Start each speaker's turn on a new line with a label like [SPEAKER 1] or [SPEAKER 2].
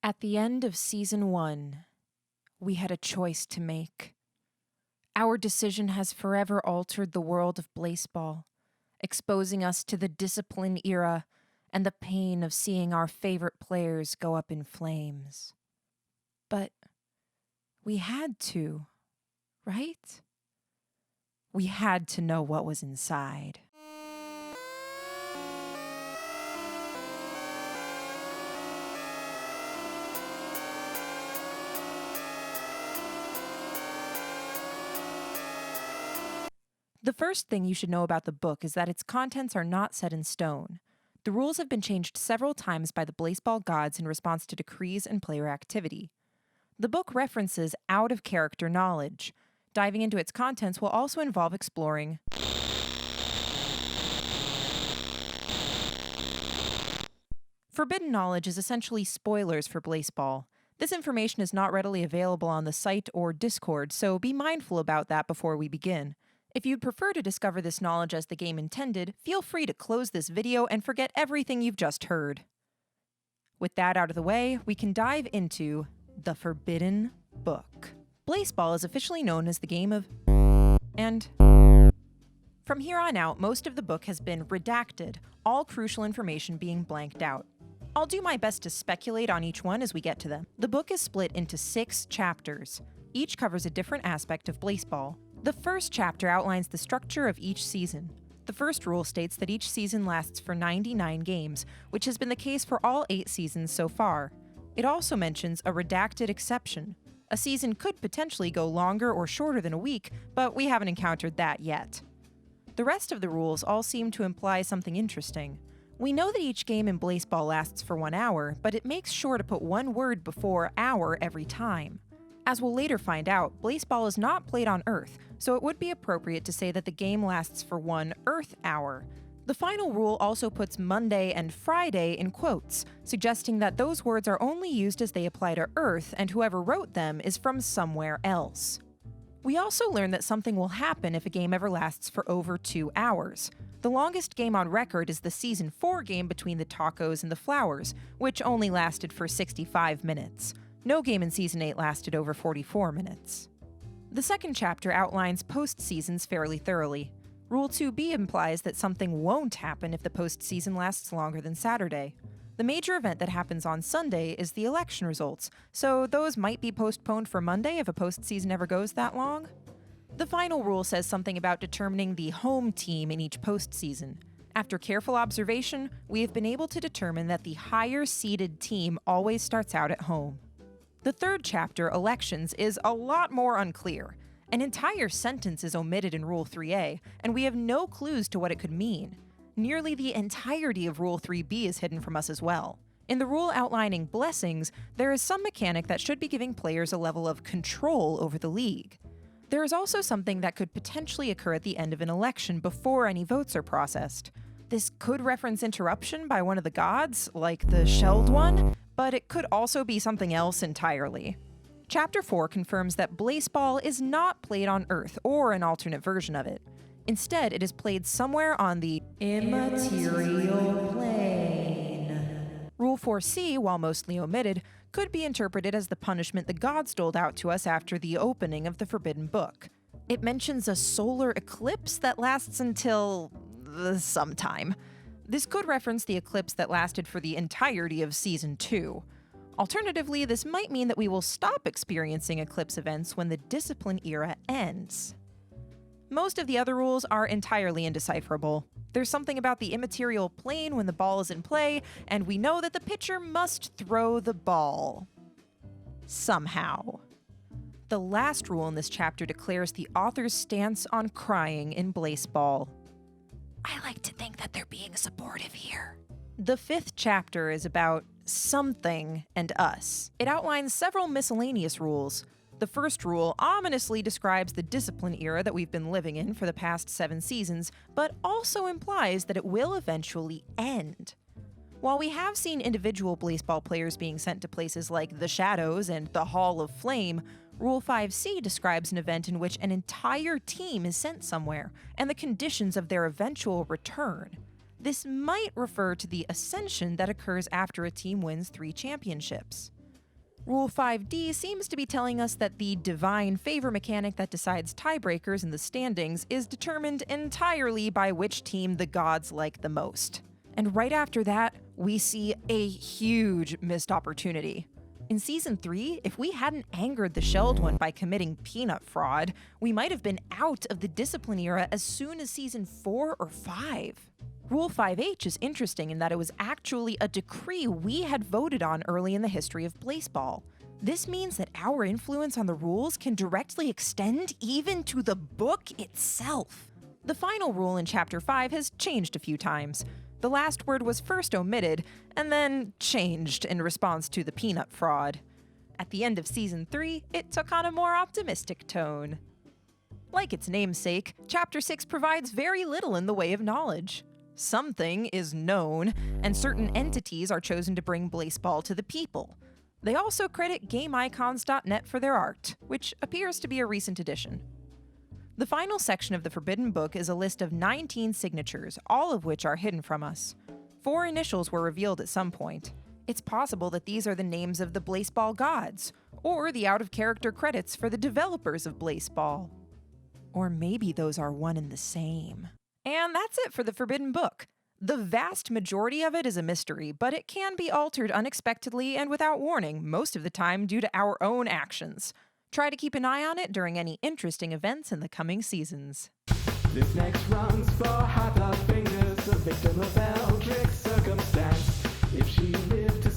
[SPEAKER 1] At the end of Season 1, we had a choice to make. Our decision has forever altered the world of Blaseball, exposing us to the discipline era and the pain of seeing our favorite players go up in flames. But we had to, right? We had to know what was inside. The first thing you should know about the book is that its contents are not set in stone. The rules have been changed several times by the Blaseball gods in response to decrees and player activity. The book references out-of-character knowledge. Diving into its contents will also involve exploring forbidden knowledge is essentially spoilers for Blaseball. This information is not readily available on the site or Discord, so be mindful about that before we begin. If you'd prefer to discover this knowledge as the game intended, feel free to close this video and forget everything you've just heard. With that out of the way, we can dive into the Forbidden Book. Blaseball is officially known as the game of and from here on out, most of the book has been redacted, all crucial information being blanked out. I'll do my best to speculate on each one as we get to them. The book is split into 6 chapters. Each covers a different aspect of Blaseball. The first chapter outlines the structure of each season. The first rule states that each season lasts for 99 games, which has been the case for all 8 seasons so far. It also mentions a redacted exception. A season could potentially go longer or shorter than a week, but we haven't encountered that yet. The rest of the rules all seem to imply something interesting. We know that each game in Blaseball lasts for 1 hour, but it makes sure to put one word before hour every time. As we'll later find out, Blaseball is not played on Earth, so it would be appropriate to say that the game lasts for 1 Earth hour. The final rule also puts Monday and Friday in quotes, suggesting that those words are only used as they apply to Earth, and whoever wrote them is from somewhere else. We also learn that something will happen if a game ever lasts for over 2 hours. The longest game on record is the Season 4 game between the Tacos and the Flowers, which only lasted for 65 minutes. No game in Season 8 lasted over 44 minutes. The second chapter outlines post-seasons fairly thoroughly. Rule 2b implies that something won't happen if the post-season lasts longer than Saturday. The major event that happens on Sunday is the election results, so those might be postponed for Monday if a post-season ever goes that long. The final rule says something about determining the home team in each postseason. After careful observation, we have been able to determine that the higher-seeded team always starts out at home. The third chapter, Elections, is a lot more unclear. An entire sentence is omitted in Rule 3a, and we have no clues to what it could mean. Nearly the entirety of Rule 3b is hidden from us as well. In the rule outlining blessings, there is some mechanic that should be giving players a level of control over the league. There is also something that could potentially occur at the end of an election before any votes are processed. This could reference interruption by one of the gods, like the shelled one, but it could also be something else entirely. Chapter 4 confirms that Blaseball is not played on Earth or an alternate version of it. Instead, it is played somewhere on the immaterial plane. Rule 4c, while mostly omitted, could be interpreted as the punishment the gods doled out to us after the opening of the Forbidden Book. It mentions a solar eclipse that lasts until sometime. This could reference the eclipse that lasted for the entirety of Season 2. Alternatively, this might mean that we will stop experiencing eclipse events when the discipline era ends. Most of the other rules are entirely indecipherable. There's something about the immaterial plane when the ball is in play, and we know that the pitcher must throw the ball. Somehow. The last rule in this chapter declares the author's stance on crying in Blaseball. I like to think that they're being supportive here. The 5th chapter is about something and us. It outlines several miscellaneous rules. The first rule ominously describes the discipline era that we've been living in for the past 7 seasons, but also implies that it will eventually end. While we have seen individual Blaseball players being sent to places like the Shadows and the Hall of Flame, Rule 5c describes an event in which an entire team is sent somewhere, and the conditions of their eventual return. This might refer to the ascension that occurs after a team wins 3 championships. Rule 5D seems to be telling us that the divine favor mechanic that decides tiebreakers in the standings is determined entirely by which team the gods like the most. And right after that, we see a huge missed opportunity. In Season 3, if we hadn't angered the Shelled One by committing peanut fraud, we might have been out of the discipline era as soon as Season 4 or 5. Rule 5H is interesting in that it was actually a decree we had voted on early in the history of Blaseball. This means that our influence on the rules can directly extend even to the book itself. The final rule in Chapter 5 has changed a few times. The last word was first omitted, and then changed in response to the peanut fraud. At the end of Season 3, it took on a more optimistic tone. Like its namesake, Chapter 6 provides very little in the way of knowledge. Something is known, and certain entities are chosen to bring Blaseball to the people. They also credit GameIcons.net for their art, which appears to be a recent addition. The final section of the Forbidden Book is a list of 19 signatures, all of which are hidden from us. 4 initials were revealed at some point. It's possible that these are the names of the Blaseball gods, or the out-of-character credits for the developers of Blaseball. Or maybe those are one and the same. And that's it for the Forbidden Book. The vast majority of it is a mystery, but it can be altered unexpectedly and without warning, most of the time due to our own actions. Try to keep an eye on it during any interesting events in the coming seasons.
[SPEAKER 2] This next runs for Hot Fingers, a victim of Eldritch circumstance. If she lived